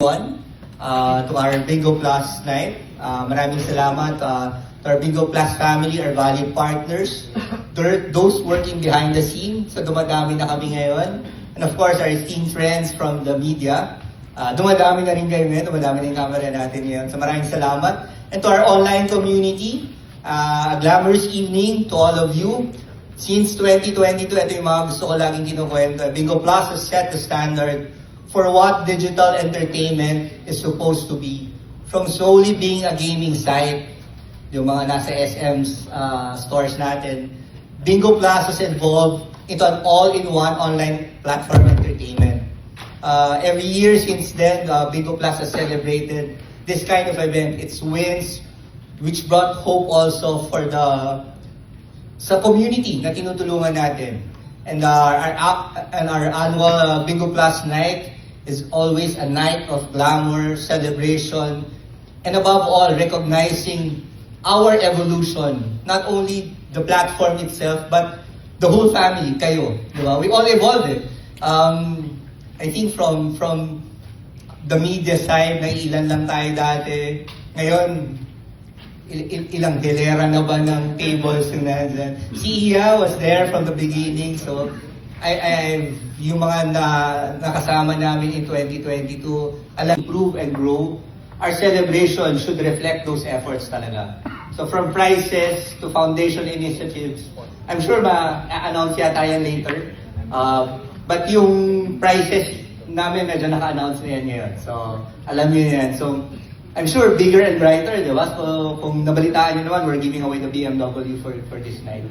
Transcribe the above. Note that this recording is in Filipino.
To our Bingo Plus night. Maraming salamat to our Bingo Plus family, our valued partners, those working behind the scene. So dumadami na kami ngayon. And of course, our esteemed friends from the media. Dumadami na rin kayo ngayon, dumadami na yung camera natin ngayon. So maraming salamat. And to our online community, a glamorous evening to all of you. Since 2022, ito yung mga gusto ko laging kinukwento. Bingo Plus has set the standard for what digital entertainment is supposed to be. From solely being a gaming site, yung mga nasa SM's stores natin, Bingo Plus has evolved into an all-in-one online platform entertainment. Every year since then, Bingo Plus has celebrated this kind of event. Its wins, which brought hope also for sa community na tinutulungan natin. And our annual Bingo Plus night is always a night of glamour, celebration, and above all, recognizing our evolution. Not only the platform itself, but the whole family, kayo. Diba? We all evolved it. I think from the media side, na ilan lang tayo dati. Ngayon, ilang hilera na ba ng tables yung nandyan. Si Iya was there from the beginning, so yung mga nakasama namin in 2022, improve and grow. Our celebration should reflect those efforts talaga. So from prizes to foundation initiatives, I'm sure ma-announce yata yan later. But yung prizes namin medyo naka-announce na yan ngayon. So alam niyo yan. So I'm sure bigger and brighter, di ba? So kung nabalitaan niyo naman, we're giving away the BMW for this night.